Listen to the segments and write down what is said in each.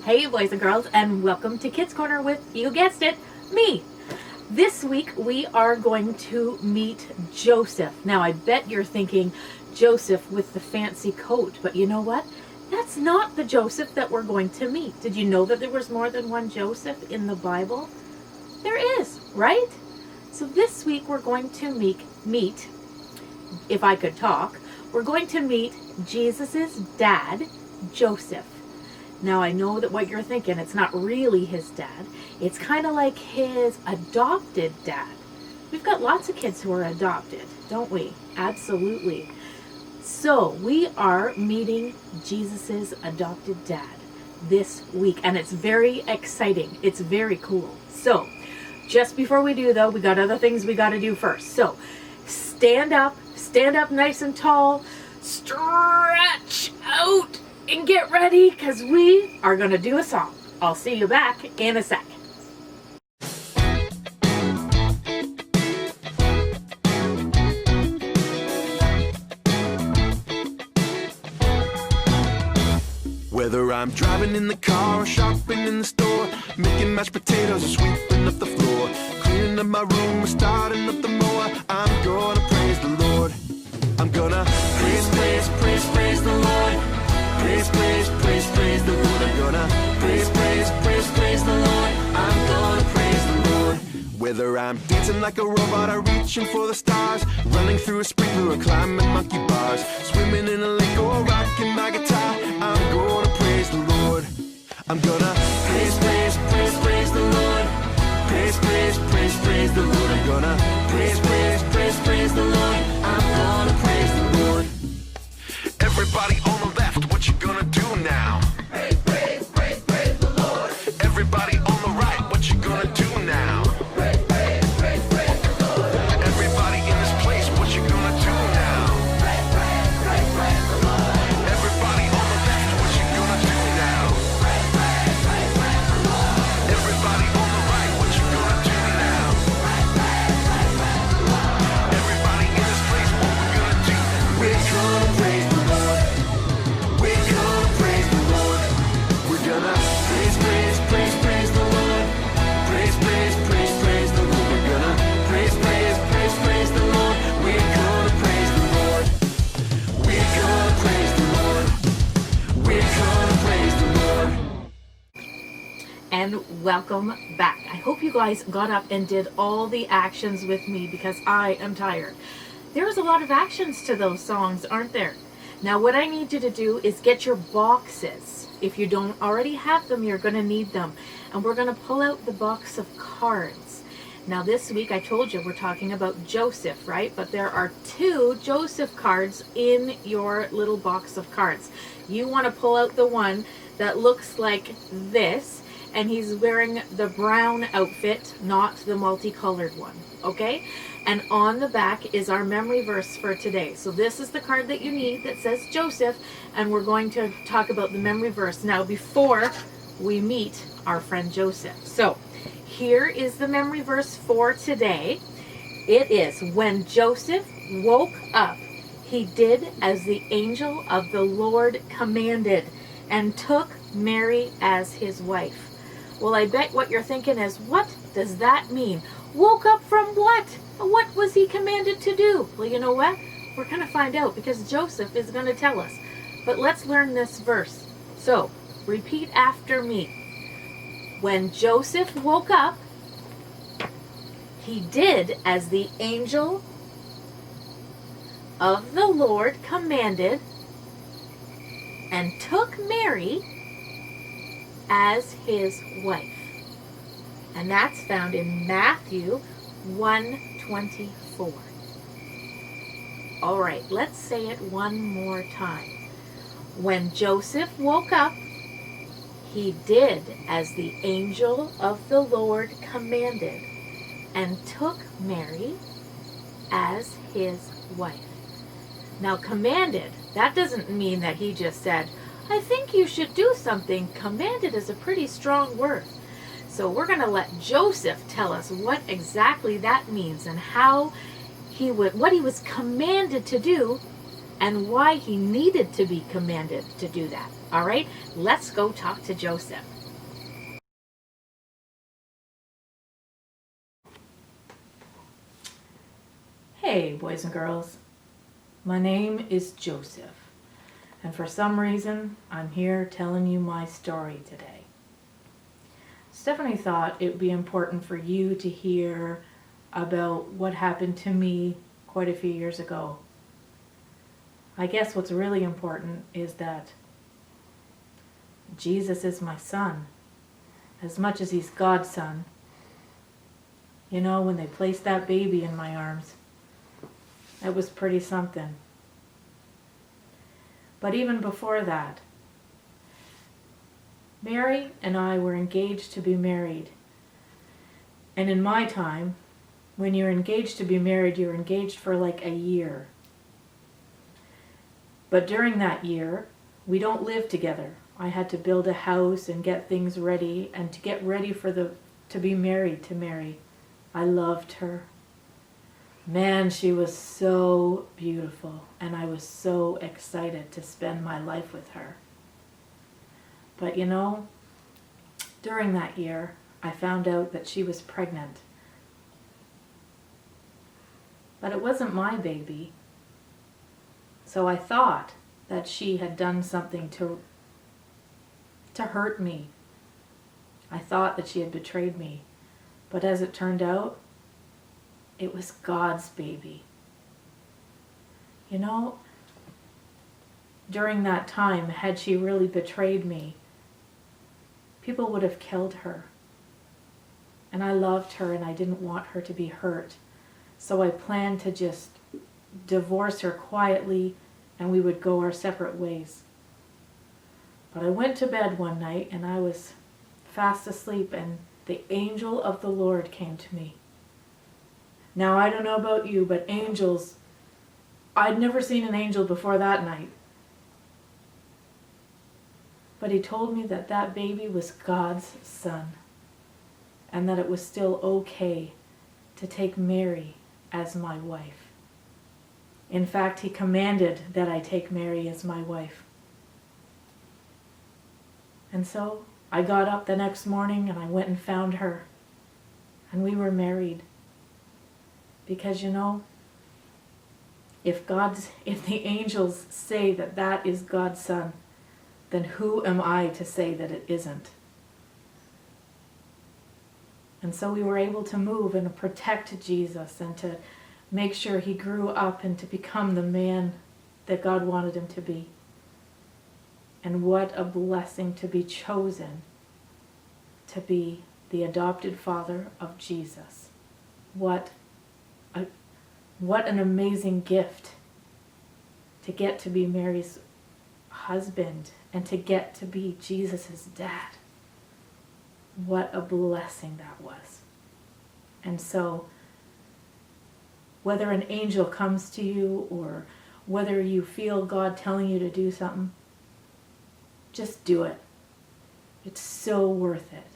Hey boys and girls, and welcome to Kids Corner with, you guessed it, me. This week we are going to meet Joseph. Now I bet you're thinking Joseph with the fancy coat, but you know what? That's not the Joseph that we're going to meet. Did you know that there was more than one Joseph in the Bible? There is, right? So this week we're going to meet, if I could talk, we're going to meet Jesus's dad, Joseph. Now I know that what you're thinking, it's not really his dad. It's kind of like his adopted dad. We've got lots of kids who are adopted, don't we? Absolutely. So we are meeting Jesus's adopted dad this week, and it's very exciting. It's very cool. So just before we do though, we got other things we got to do first. So stand up nice and tall, stretch out, and get ready, because we are going to do a song. I'll see you back in a sec. Whether I'm driving in the car or shopping in the store, making mashed potatoes or sweeping up the floor, cleaning up my room or starting up the mower, I'm gonna praise the Lord. I'm gonna praise the Lord. Praise the Lord. I'm gonna praise the Lord. I'm gonna praise the Lord. Whether I'm dancing like a robot or reaching for the stars, running through a sprinkler or climbing monkey bars, swimming in a lake or rocking my guitar, I'm gonna praise the Lord. I'm gonna praise the Lord. Praise the Lord. I'm gonna praise the Lord. I'm gonna praise the Lord. Everybody on the left, what you gonna do now? Praise the Lord. Everybody on the right, what you gonna do now? Praise the Lord. Everybody in this place, what you gonna do now? Praise the Lord. Everybody on the left, what you gonna do now? Praise the Lord. Everybody on the right, what you gonna do now? Praise the Lord. Everybody in this place, what we gonna do? We're gonna praise the Lord. We're gonna praise the Lord. We're gonna praise the Lord. Praise the Lord. We're gonna praise the Lord. We're gonna praise the Lord. We're gonna praise the Lord. We're gonna praise the Lord. And welcome back. I hope you guys got up and did all the actions with me, because I am tired. There's a lot of actions to those songs, aren't there? Now what I need you to do is get your boxes. If you don't already have them, you're going to need them. And we're going to pull out the box of cards. Now this week I told you we're talking about Joseph, right? But there are 2 Joseph cards in your little box of cards. You want to pull out the one that looks like this, and he's wearing the brown outfit, not the multicolored one, okay? And on the back is our memory verse for today. So this is the card that you need that says Joseph, and we're going to talk about the memory verse now before we meet our friend Joseph. So here is the memory verse for today. It is, when Joseph woke up, he did as the angel of the Lord commanded and took Mary as his wife. Well, I bet what you're thinking is, what does that mean? Woke up from what? What was he commanded to do? Well, you know what? We're going to find out, because Joseph is going to tell us. But let's learn this verse. So, repeat after me. When Joseph woke up, he did as the angel of the Lord commanded and took Mary as his wife. And that's found in Matthew 1:24. All right, let's say it one more time. When Joseph woke up, he did as the angel of the Lord commanded and took Mary as his wife. Now, commanded, that doesn't mean that he just said, I think you should do something. Commanded is a pretty strong word. So we're going to let Joseph tell us what exactly that means and how what he was commanded to do and why he needed to be commanded to do that. All right, let's go talk to Joseph. Hey, boys and girls. My name is Joseph, and for some reason, I'm here telling you my story today. Stephanie thought it would be important for you to hear about what happened to me quite a few years ago. I guess what's really important is that Jesus is my son, as much as he's God's son. You know, when they placed that baby in my arms, it was pretty something. But even before that, Mary and I were engaged to be married. And in my time, when you're engaged to be married, you're engaged for like a year. But during that year, we don't live together. I had to build a house and get things ready, and to get ready to be married to Mary. I loved her. Man, she was so beautiful, and I was so excited to spend my life with her. But you know, during that year, I found out that she was pregnant. But it wasn't my baby. So I thought that she had done something to hurt me. I thought that she had betrayed me. But as it turned out, it was God's baby. You know, during that time, had she really betrayed me, people would have killed her. And I loved her and I didn't want her to be hurt. So I planned to just divorce her quietly and we would go our separate ways. But I went to bed one night and I was fast asleep and the angel of the Lord came to me. Now, I don't know about you, but angels, I'd never seen an angel before that night. But he told me that that baby was God's son, and that it was still okay to take Mary as my wife. In fact, he commanded that I take Mary as my wife. And so I got up the next morning and I went and found her, and we were married. Because you know, if the angels say that that is God's son, then who am I to say that it isn't? And so we were able to move and protect Jesus and to make sure he grew up and to become the man that God wanted him to be. And what a blessing to be chosen to be the adopted father of Jesus. What an amazing gift to get to be Mary's husband and to get to be Jesus' dad. What a blessing that was. And so, whether an angel comes to you or whether you feel God telling you to do something, just do it. It's so worth it.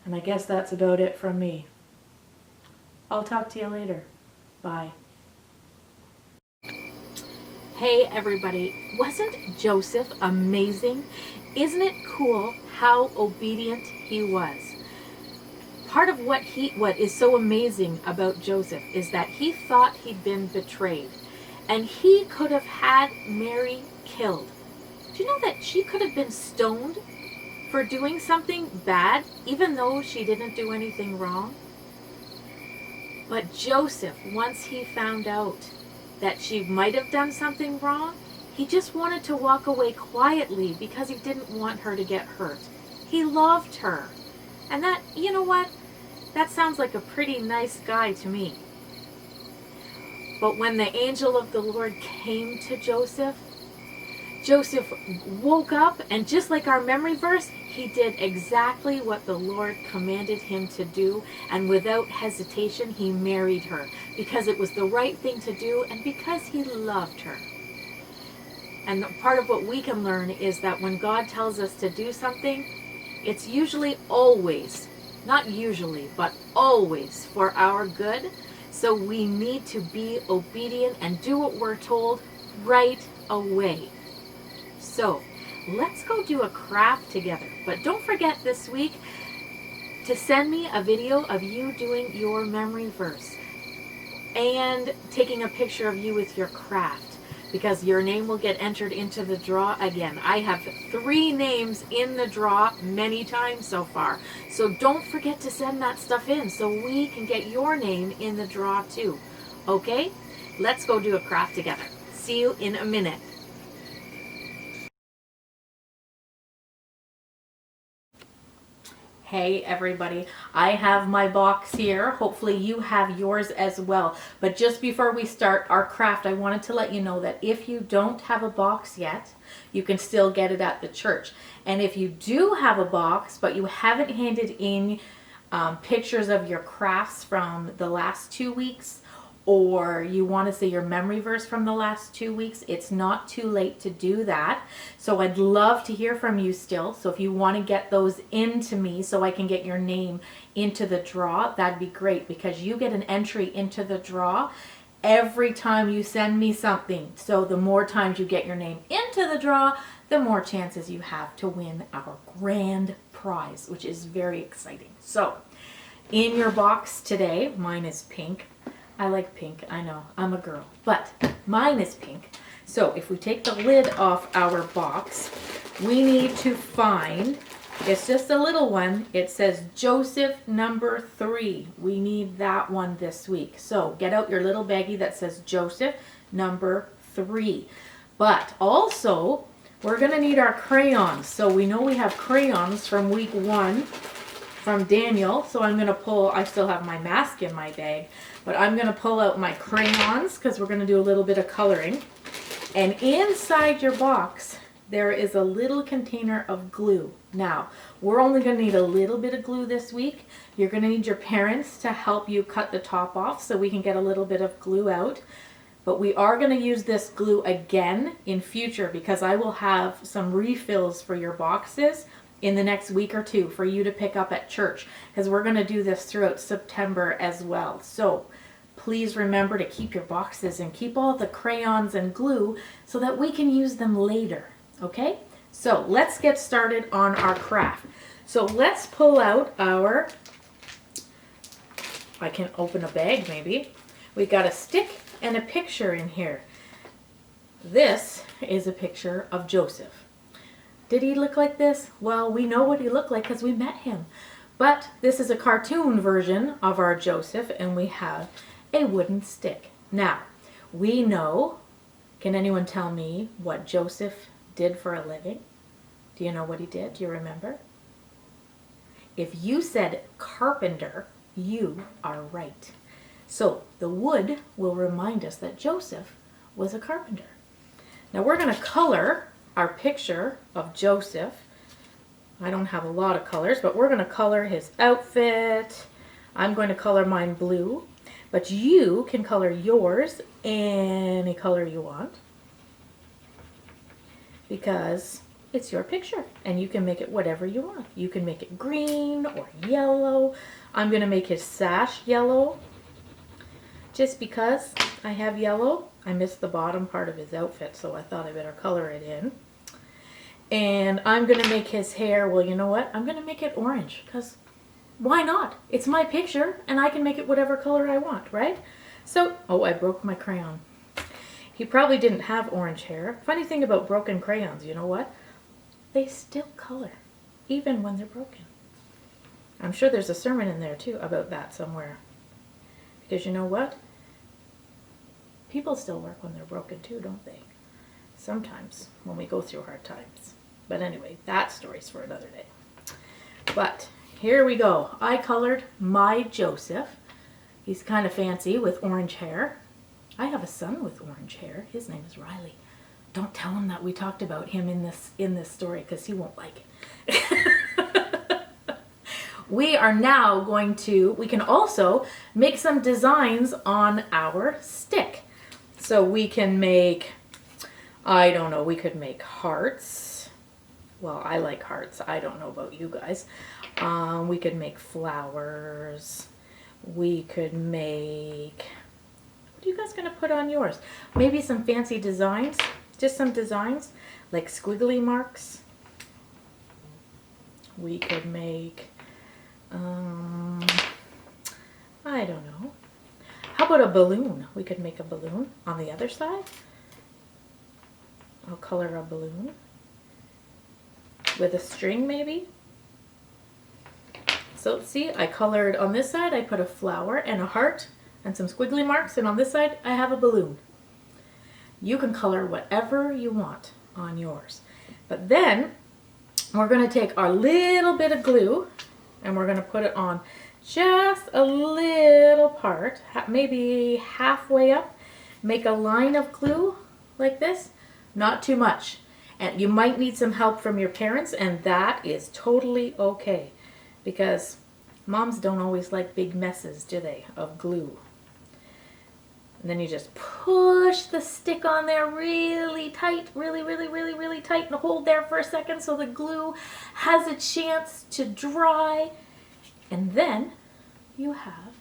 And I guess that's about it from me. I'll talk to you later. Bye. Hey everybody, wasn't Joseph amazing? Isn't it cool how obedient he was? Part of what is so amazing about Joseph is that he thought he'd been betrayed, and he could have had Mary killed. Do you know that she could have been stoned for doing something bad, even though she didn't do anything wrong? But Joseph, once he found out that she might have done something wrong, he just wanted to walk away quietly because he didn't want her to get hurt. He loved her. And that, you know what? That sounds like a pretty nice guy to me. But when the angel of the Lord came to Joseph, Joseph woke up, and just like our memory verse, he did exactly what the Lord commanded him to do, and without hesitation, he married her because it was the right thing to do and because he loved her. And part of what we can learn is that when God tells us to do something, it's usually always, not usually, but always for our good. So we need to be obedient and do what we're told right away. So let's go do a craft together. But don't forget this week to send me a video of you doing your memory verse. and taking a picture of you with your craft, because your name will get entered into the draw again. I have 3 names in the draw many times so far. So don't forget to send that stuff in so we can get your name in the draw too. Okay? Let's go do a craft together. See you in a minute. Hey everybody, I have my box here. Hopefully you have yours as well. But just before we start our craft, I wanted to let you know that if you don't have a box yet, you can still get it at the church. And if you do have a box, but you haven't handed in pictures of your crafts from the last 2 weeks, or you want to say your memory verse from the last 2 weeks, it's not too late to do that. So I'd love to hear from you still. So if you want to get those into me so I can get your name into the draw, that'd be great, because you get an entry into the draw every time you send me something. So the more times you get your name into the draw, the more chances you have to win our grand prize, which is very exciting. So in your box today, mine is pink. I like pink, I know, I'm a girl, but mine is pink. So if we take the lid off our box, we need to find, it's just a little one, it says Joseph number 3. We need that one this week. So get out your little baggie that says Joseph number 3. But also, we're gonna need our crayons. So we know we have crayons from week 1 from Daniel. So I'm gonna pull, I still have my mask in my bag, but I'm going to pull out my crayons because we're going to do a little bit of coloring. And inside your box, there is a little container of glue. Now, we're only going to need a little bit of glue this week. You're going to need your parents to help you cut the top off so we can get a little bit of glue out. But we are going to use this glue again in future, because I will have some refills for your boxes in the next week or 2 for you to pick up at church, because we're going to do this throughout September as well. So please remember to keep your boxes and keep all the crayons and glue so that we can use them later. Okay? So let's get started on our craft. So let's pull out our, I can open a bag maybe. We got a stick and a picture in here. This is a picture of Joseph. Did he look like this? Well, we know what he looked like because we met him. But this is a cartoon version of our Joseph, and we have a wooden stick. Now, we know, can anyone tell me what Joseph did for a living? Do you know what he did? Do you remember? If you said carpenter, you are right. So the wood will remind us that Joseph was a carpenter. Now we're going to color our picture of Joseph. I don't have a lot of colors, but we're going to color his outfit. I'm going to color mine blue, but you can color yours any color you want, because it's your picture and you can make it whatever you want. You can make it green or yellow. I'm going to make his sash yellow just because I have yellow. I missed the bottom part of his outfit, so I thought I better color it in. And I'm going to make his hair, well, you know what? I'm going to make it orange, because why not? It's my picture, and I can make it whatever color I want, right? So, oh, I broke my crayon. He probably didn't have orange hair. Funny thing about broken crayons, you know what? They still color, even when they're broken. I'm sure there's a sermon in there, too, about that somewhere. Because you know what? People still work when they're broken, too, don't they? Sometimes, when we go through hard times. But anyway, that story's for another day. But here we go. I colored my Joseph. He's kind of fancy with orange hair. I have a son with orange hair. His name is Riley. Don't tell him that we talked about him in this story, because he won't like it. We are now going to, we can also make some designs on our stick. So we can make, I don't know, we could make hearts. Well, I like hearts. I don't know about you guys. We could make flowers. We could make, what are you guys going to put on yours? Maybe some fancy designs. Just some designs, like squiggly marks. We could make, I don't know. How about a balloon? We could make a balloon on the other side. I'll color a balloon with a string maybe. So see, I colored on this side, I put a flower and a heart and some squiggly marks, and on this side I have a balloon. You can color whatever you want on yours. But then we're going to take our little bit of glue and we're going to put it on just a little part, maybe halfway up. Make a line of glue like this, not too much. And you might need some help from your parents, and that is totally okay, because moms don't always like big messes, do they, of glue. And then you just push the stick on there really tight, really tight, and hold there for a second so the glue has a chance to dry. And then you have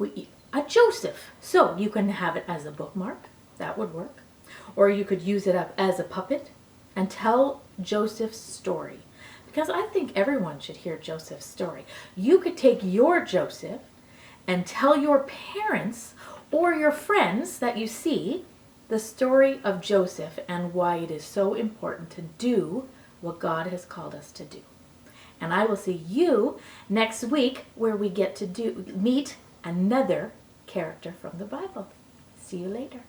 a Joseph. So you can have it as a bookmark, that would work. Or you could use it up as a puppet and tell Joseph's story. Because I think everyone should hear Joseph's story. You could take your Joseph and tell your parents or your friends that you see the story of Joseph and why it is so important to do what God has called us to do. And I will see you next week where we get to meet another character from the Bible. See you later.